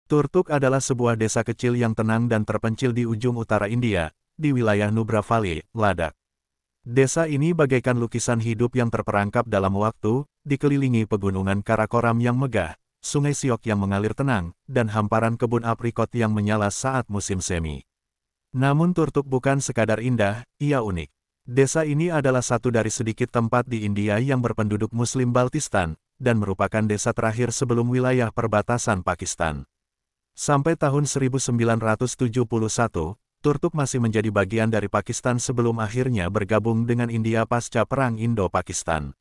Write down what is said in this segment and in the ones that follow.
Turtuk adalah sebuah desa kecil yang tenang dan terpencil di ujung utara India, di wilayah Nubra Valley, Ladakh. Desa ini bagaikan lukisan hidup yang terperangkap dalam waktu, dikelilingi pegunungan Karakoram yang megah, sungai Siok yang mengalir tenang, dan hamparan kebun aprikot yang menyala saat musim semi. Namun Turtuk bukan sekadar indah, ia unik. Desa ini adalah satu dari sedikit tempat di India yang berpenduduk Muslim Baltistan, dan merupakan desa terakhir sebelum wilayah perbatasan Pakistan. Sampai tahun 1971, Turtuk masih menjadi bagian dari Pakistan sebelum akhirnya bergabung dengan India pasca Perang Indo-Pakistan.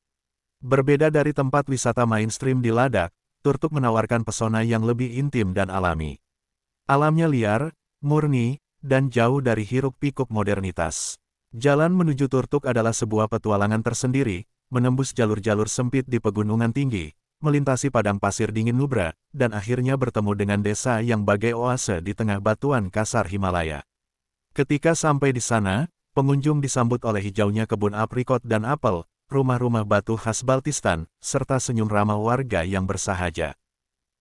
Berbeda dari tempat wisata mainstream di Ladakh, Turtuk menawarkan pesona yang lebih intim dan alami. Alamnya liar, murni, dan jauh dari hiruk-pikuk modernitas. Jalan menuju Turtuk adalah sebuah petualangan tersendiri, menembus jalur-jalur sempit di pegunungan tinggi, melintasi padang pasir dingin Nubra, dan akhirnya bertemu dengan desa yang bagai oase di tengah batuan kasar Himalaya. Ketika sampai di sana, pengunjung disambut oleh hijaunya kebun aprikot dan apel, rumah-rumah batu khas Baltistan, serta senyum ramah warga yang bersahaja.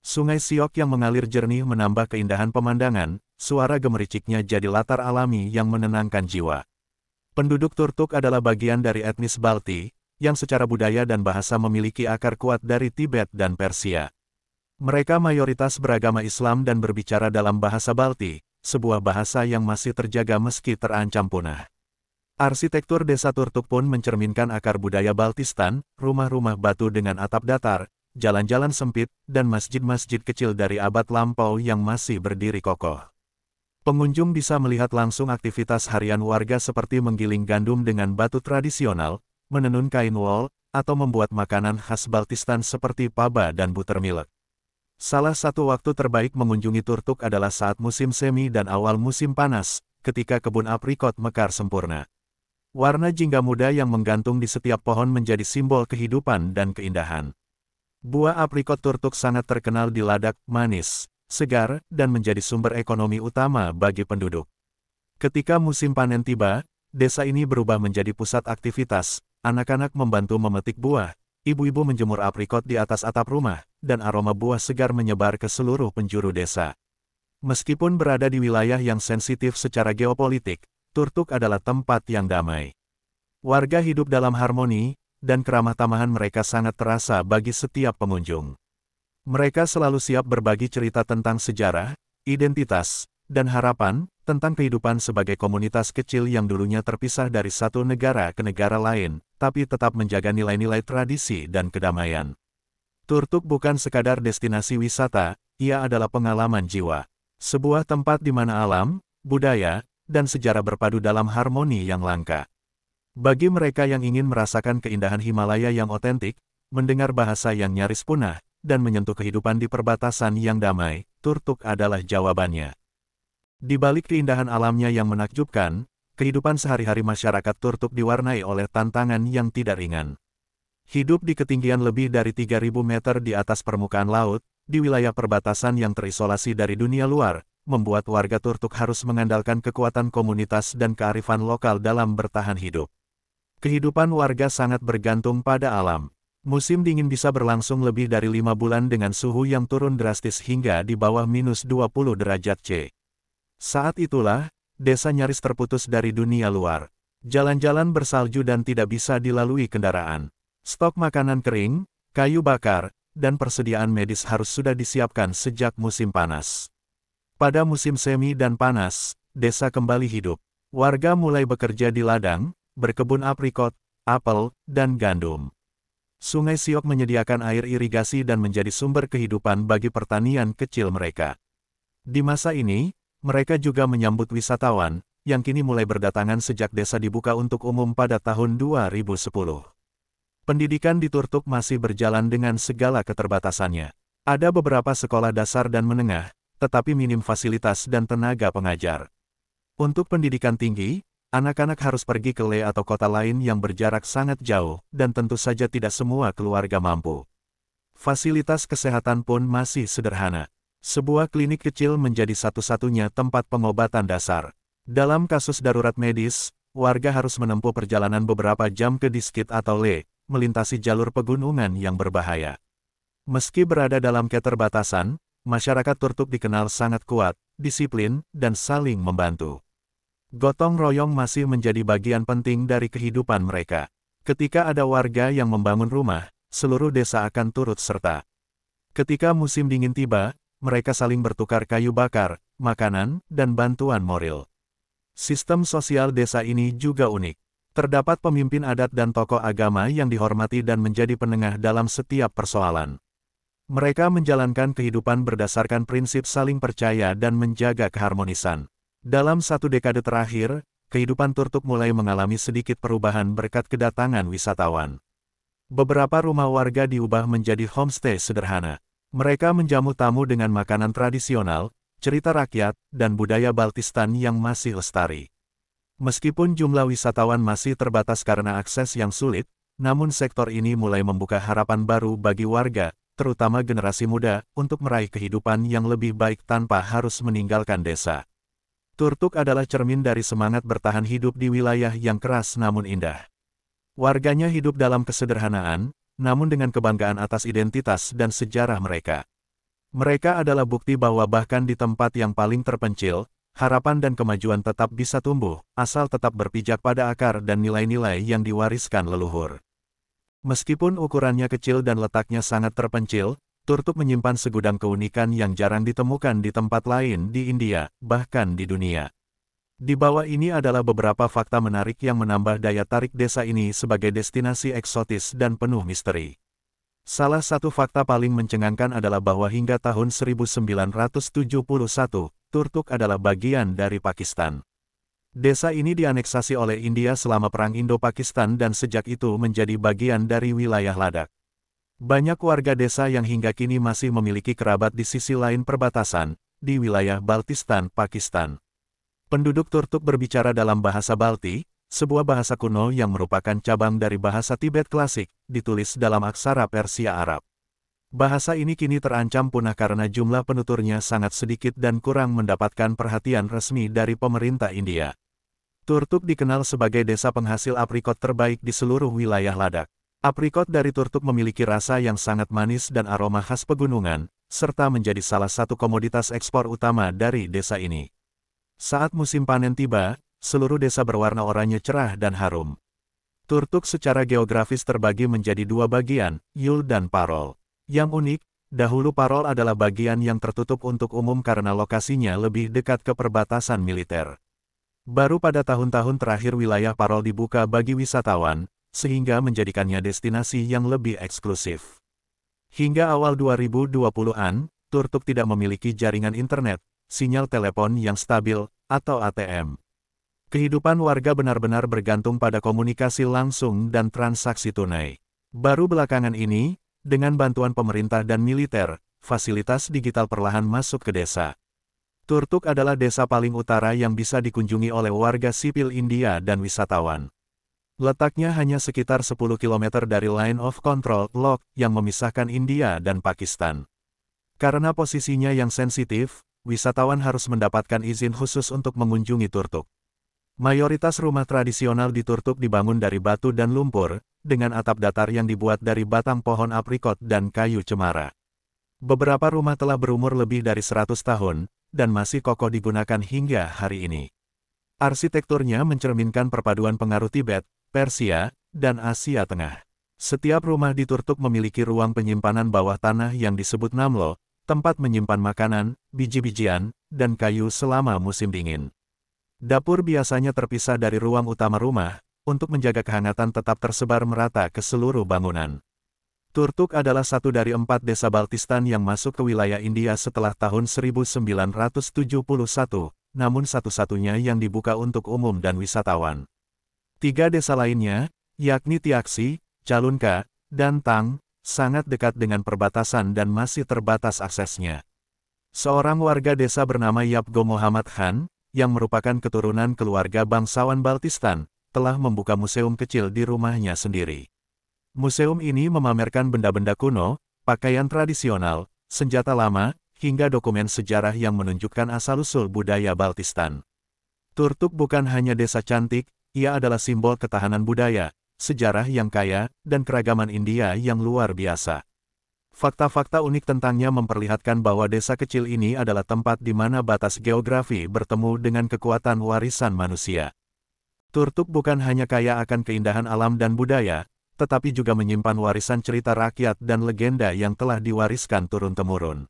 Sungai Siok yang mengalir jernih menambah keindahan pemandangan, suara gemericiknya jadi latar alami yang menenangkan jiwa. Penduduk Turtuk adalah bagian dari etnis Balti, yang secara budaya dan bahasa memiliki akar kuat dari Tibet dan Persia. Mereka mayoritas beragama Islam dan berbicara dalam bahasa Balti, sebuah bahasa yang masih terjaga meski terancam punah. Arsitektur desa Turtuk pun mencerminkan akar budaya Baltistan, rumah-rumah batu dengan atap datar, jalan-jalan sempit, dan masjid-masjid kecil dari abad lampau yang masih berdiri kokoh. Pengunjung bisa melihat langsung aktivitas harian warga seperti menggiling gandum dengan batu tradisional, menenun kain wol, atau membuat makanan khas Baltistan seperti paba dan buttermilk. Salah satu waktu terbaik mengunjungi Turtuk adalah saat musim semi dan awal musim panas, ketika kebun aprikot mekar sempurna. Warna jingga muda yang menggantung di setiap pohon menjadi simbol kehidupan dan keindahan. Buah aprikot Turtuk sangat terkenal di Ladakh, manis, segar, dan menjadi sumber ekonomi utama bagi penduduk. Ketika musim panen tiba, desa ini berubah menjadi pusat aktivitas. Anak-anak membantu memetik buah, ibu-ibu menjemur aprikot di atas atap rumah, dan aroma buah segar menyebar ke seluruh penjuru desa. Meskipun berada di wilayah yang sensitif secara geopolitik, Turtuk adalah tempat yang damai. Warga hidup dalam harmoni, dan keramah tamahan mereka sangat terasa bagi setiap pengunjung. Mereka selalu siap berbagi cerita tentang sejarah, identitas, dan harapan, tentang kehidupan sebagai komunitas kecil yang dulunya terpisah dari satu negara ke negara lain, tapi tetap menjaga nilai-nilai tradisi dan kedamaian. Turtuk bukan sekadar destinasi wisata, ia adalah pengalaman jiwa. Sebuah tempat di mana alam, budaya, dan sejarah berpadu dalam harmoni yang langka. Bagi mereka yang ingin merasakan keindahan Himalaya yang otentik, mendengar bahasa yang nyaris punah, dan menyentuh kehidupan di perbatasan yang damai, Turtuk adalah jawabannya. Di balik keindahan alamnya yang menakjubkan, kehidupan sehari-hari masyarakat Turtuk diwarnai oleh tantangan yang tidak ringan. Hidup di ketinggian lebih dari 3.000 meter di atas permukaan laut, di wilayah perbatasan yang terisolasi dari dunia luar, membuat warga Turtuk harus mengandalkan kekuatan komunitas dan kearifan lokal dalam bertahan hidup. Kehidupan warga sangat bergantung pada alam. Musim dingin bisa berlangsung lebih dari 5 bulan dengan suhu yang turun drastis hingga di bawah -20 derajat C. Saat itulah, desa nyaris terputus dari dunia luar. Jalan-jalan bersalju dan tidak bisa dilalui kendaraan. Stok makanan kering, kayu bakar, dan persediaan medis harus sudah disiapkan sejak musim panas. Pada musim semi dan panas, desa kembali hidup. Warga mulai bekerja di ladang, berkebun aprikot, apel, dan gandum. Sungai Siok menyediakan air irigasi dan menjadi sumber kehidupan bagi pertanian kecil mereka. Di masa ini, mereka juga menyambut wisatawan, yang kini mulai berdatangan sejak desa dibuka untuk umum pada tahun 2010. Pendidikan di Turtuk masih berjalan dengan segala keterbatasannya. Ada beberapa sekolah dasar dan menengah, tetapi minim fasilitas dan tenaga pengajar. Untuk pendidikan tinggi, anak-anak harus pergi ke Le atau kota lain yang berjarak sangat jauh, dan tentu saja tidak semua keluarga mampu. Fasilitas kesehatan pun masih sederhana. Sebuah klinik kecil menjadi satu-satunya tempat pengobatan dasar. Dalam kasus darurat medis, warga harus menempuh perjalanan beberapa jam ke Diskit atau Le, melintasi jalur pegunungan yang berbahaya. Meski berada dalam keterbatasan, masyarakat Turtuk dikenal sangat kuat, disiplin, dan saling membantu. Gotong royong masih menjadi bagian penting dari kehidupan mereka. Ketika ada warga yang membangun rumah, seluruh desa akan turut serta. Ketika musim dingin tiba, mereka saling bertukar kayu bakar, makanan, dan bantuan moral. Sistem sosial desa ini juga unik. Terdapat pemimpin adat dan tokoh agama yang dihormati dan menjadi penengah dalam setiap persoalan. Mereka menjalankan kehidupan berdasarkan prinsip saling percaya dan menjaga keharmonisan. Dalam 1 dekade terakhir, kehidupan Turtuk mulai mengalami sedikit perubahan berkat kedatangan wisatawan. Beberapa rumah warga diubah menjadi homestay sederhana. Mereka menjamu tamu dengan makanan tradisional, cerita rakyat, dan budaya Baltistan yang masih lestari. Meskipun jumlah wisatawan masih terbatas karena akses yang sulit, namun sektor ini mulai membuka harapan baru bagi warga, terutama generasi muda, untuk meraih kehidupan yang lebih baik tanpa harus meninggalkan desa. Turtuk adalah cermin dari semangat bertahan hidup di wilayah yang keras namun indah. Warganya hidup dalam kesederhanaan, namun dengan kebanggaan atas identitas dan sejarah mereka. Mereka adalah bukti bahwa bahkan di tempat yang paling terpencil, harapan dan kemajuan tetap bisa tumbuh, asal tetap berpijak pada akar dan nilai-nilai yang diwariskan leluhur. Meskipun ukurannya kecil dan letaknya sangat terpencil, Turtuk menyimpan segudang keunikan yang jarang ditemukan di tempat lain di India, bahkan di dunia. Di bawah ini adalah beberapa fakta menarik yang menambah daya tarik desa ini sebagai destinasi eksotis dan penuh misteri. Salah satu fakta paling mencengangkan adalah bahwa hingga tahun 1971, Turtuk adalah bagian dari Pakistan. Desa ini dianeksasi oleh India selama Perang Indo-Pakistan dan sejak itu menjadi bagian dari wilayah Ladakh. Banyak warga desa yang hingga kini masih memiliki kerabat di sisi lain perbatasan, di wilayah Baltistan, Pakistan. Penduduk Turtuk berbicara dalam bahasa Balti, sebuah bahasa kuno yang merupakan cabang dari bahasa Tibet klasik, ditulis dalam aksara Persia Arab. Bahasa ini kini terancam punah karena jumlah penuturnya sangat sedikit dan kurang mendapatkan perhatian resmi dari pemerintah India. Turtuk dikenal sebagai desa penghasil aprikot terbaik di seluruh wilayah Ladakh. Aprikot dari Turtuk memiliki rasa yang sangat manis dan aroma khas pegunungan, serta menjadi salah satu komoditas ekspor utama dari desa ini. Saat musim panen tiba, seluruh desa berwarna oranye cerah dan harum. Turtuk secara geografis terbagi menjadi 2 bagian, Yul dan Parol. Yang unik, dahulu Parol adalah bagian yang tertutup untuk umum karena lokasinya lebih dekat ke perbatasan militer. Baru pada tahun-tahun terakhir wilayah Parol dibuka bagi wisatawan, sehingga menjadikannya destinasi yang lebih eksklusif. Hingga awal 2020-an, Turtuk tidak memiliki jaringan internet, sinyal telepon yang stabil, atau ATM. Kehidupan warga benar-benar bergantung pada komunikasi langsung dan transaksi tunai. Baru belakangan ini, dengan bantuan pemerintah dan militer, fasilitas digital perlahan masuk ke desa. Turtuk adalah desa paling utara yang bisa dikunjungi oleh warga sipil India dan wisatawan. Letaknya hanya sekitar 10 km dari Line of Control (LOC) yang memisahkan India dan Pakistan. Karena posisinya yang sensitif, wisatawan harus mendapatkan izin khusus untuk mengunjungi Turtuk. Mayoritas rumah tradisional di Turtuk dibangun dari batu dan lumpur, dengan atap datar yang dibuat dari batang pohon aprikot dan kayu cemara. Beberapa rumah telah berumur lebih dari 100 tahun, dan masih kokoh digunakan hingga hari ini. Arsitekturnya mencerminkan perpaduan pengaruh Tibet, Persia, dan Asia Tengah. Setiap rumah di Turtuk memiliki ruang penyimpanan bawah tanah yang disebut namlo, tempat menyimpan makanan, biji-bijian, dan kayu selama musim dingin. Dapur biasanya terpisah dari ruang utama rumah, untuk menjaga kehangatan tetap tersebar merata ke seluruh bangunan. Turtuk adalah satu dari 4 desa Baltistan yang masuk ke wilayah India setelah tahun 1971, namun satu-satunya yang dibuka untuk umum dan wisatawan. 3 desa lainnya, yakni Tiaksi, Calunka, dan Tang, sangat dekat dengan perbatasan dan masih terbatas aksesnya. Seorang warga desa bernama Yapgo Muhammad Khan, yang merupakan keturunan keluarga bangsawan Baltistan, telah membuka museum kecil di rumahnya sendiri. Museum ini memamerkan benda-benda kuno, pakaian tradisional, senjata lama, hingga dokumen sejarah yang menunjukkan asal-usul budaya Baltistan. Turtuk bukan hanya desa cantik, ia adalah simbol ketahanan budaya, sejarah yang kaya, dan keragaman India yang luar biasa. Fakta-fakta unik tentangnya memperlihatkan bahwa desa kecil ini adalah tempat di mana batas geografi bertemu dengan kekuatan warisan manusia. Turtuk bukan hanya kaya akan keindahan alam dan budaya, tetapi juga menyimpan warisan cerita rakyat dan legenda yang telah diwariskan turun-temurun.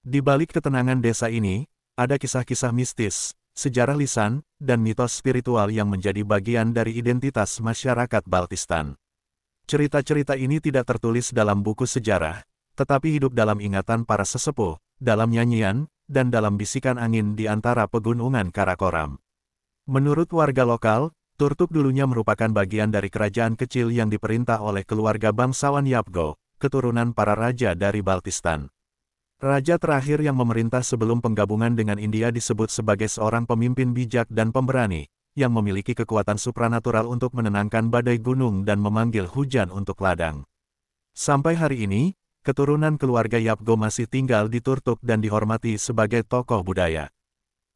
Di balik ketenangan desa ini, ada kisah-kisah mistis, sejarah lisan, dan mitos spiritual yang menjadi bagian dari identitas masyarakat Baltistan. Cerita-cerita ini tidak tertulis dalam buku sejarah, tetapi hidup dalam ingatan para sesepuh, dalam nyanyian, dan dalam bisikan angin di antara pegunungan Karakoram. Menurut warga lokal, Turtuk dulunya merupakan bagian dari kerajaan kecil yang diperintah oleh keluarga bangsawan Yapgo, keturunan para raja dari Baltistan. Raja terakhir yang memerintah sebelum penggabungan dengan India disebut sebagai seorang pemimpin bijak dan pemberani, yang memiliki kekuatan supranatural untuk menenangkan badai gunung dan memanggil hujan untuk ladang. Sampai hari ini, keturunan keluarga Yapgo masih tinggal di Turtuk dan dihormati sebagai tokoh budaya.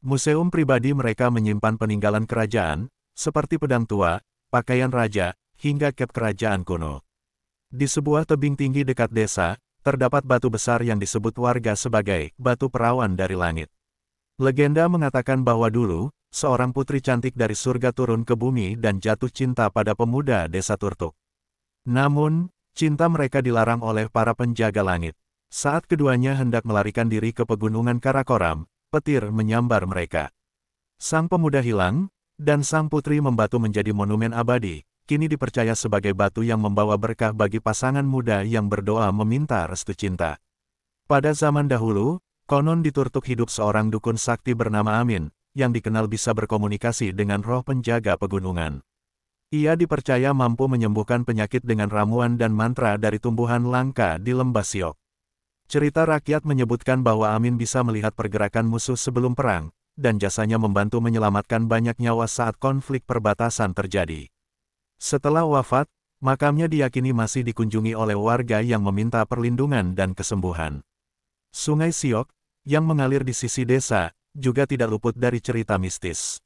Museum pribadi mereka menyimpan peninggalan kerajaan, seperti pedang tua, pakaian raja, hingga cap kerajaan kuno. Di sebuah tebing tinggi dekat desa, terdapat batu besar yang disebut warga sebagai batu perawan dari langit. Legenda mengatakan bahwa dulu, seorang putri cantik dari surga turun ke bumi dan jatuh cinta pada pemuda desa Turtuk. Namun, cinta mereka dilarang oleh para penjaga langit. Saat keduanya hendak melarikan diri ke pegunungan Karakoram, petir menyambar mereka. Sang pemuda hilang, dan sang putri membatu menjadi monumen abadi, kini dipercaya sebagai batu yang membawa berkah bagi pasangan muda yang berdoa meminta restu cinta. Pada zaman dahulu, konon di Turtuk hidup seorang dukun sakti bernama Amin, yang dikenal bisa berkomunikasi dengan roh penjaga pegunungan. Ia dipercaya mampu menyembuhkan penyakit dengan ramuan dan mantra dari tumbuhan langka di lembah Siok. Cerita rakyat menyebutkan bahwa Amin bisa melihat pergerakan musuh sebelum perang, dan jasanya membantu menyelamatkan banyak nyawa saat konflik perbatasan terjadi. Setelah wafat, makamnya diyakini masih dikunjungi oleh warga yang meminta perlindungan dan kesembuhan. Sungai Siok, yang mengalir di sisi desa, juga tidak luput dari cerita mistis.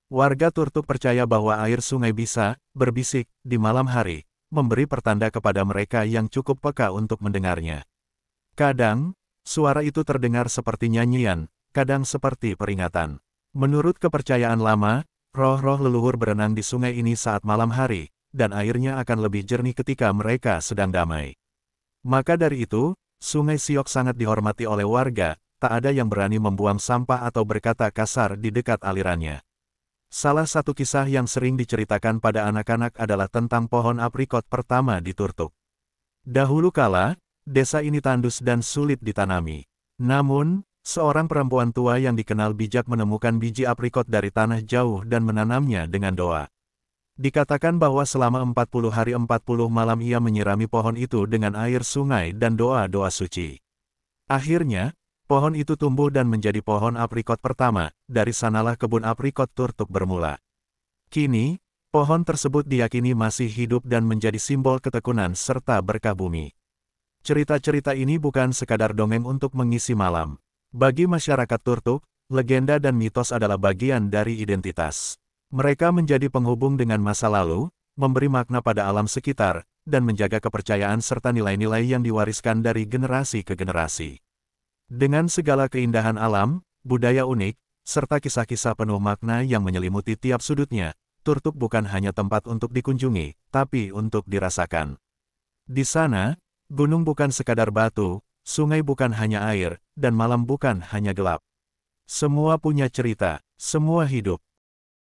Warga Turtuk percaya bahwa air sungai bisa berbisik di malam hari, memberi pertanda kepada mereka yang cukup peka untuk mendengarnya. Kadang, suara itu terdengar seperti nyanyian, kadang seperti peringatan. Menurut kepercayaan lama, roh-roh leluhur berenang di sungai ini saat malam hari, dan airnya akan lebih jernih ketika mereka sedang damai. Maka dari itu, Sungai Siok sangat dihormati oleh warga, tak ada yang berani membuang sampah atau berkata kasar di dekat alirannya. Salah satu kisah yang sering diceritakan pada anak-anak adalah tentang pohon aprikot pertama di Turtuk. Dahulu kala, desa ini tandus dan sulit ditanami. Namun, seorang perempuan tua yang dikenal bijak menemukan biji aprikot dari tanah jauh dan menanamnya dengan doa. Dikatakan bahwa selama 40 hari 40 malam ia menyirami pohon itu dengan air sungai dan doa-doa suci. Akhirnya, pohon itu tumbuh dan menjadi pohon aprikot pertama, dari sanalah kebun aprikot Turtuk bermula. Kini, pohon tersebut diyakini masih hidup dan menjadi simbol ketekunan serta berkah bumi. Cerita-cerita ini bukan sekadar dongeng untuk mengisi malam. Bagi masyarakat Turtuk, legenda dan mitos adalah bagian dari identitas. Mereka menjadi penghubung dengan masa lalu, memberi makna pada alam sekitar, dan menjaga kepercayaan serta nilai-nilai yang diwariskan dari generasi ke generasi. Dengan segala keindahan alam, budaya unik, serta kisah-kisah penuh makna yang menyelimuti tiap sudutnya, Turtuk bukan hanya tempat untuk dikunjungi, tapi untuk dirasakan. Di sana, gunung bukan sekadar batu, sungai bukan hanya air, dan malam bukan hanya gelap. Semua punya cerita, semua hidup,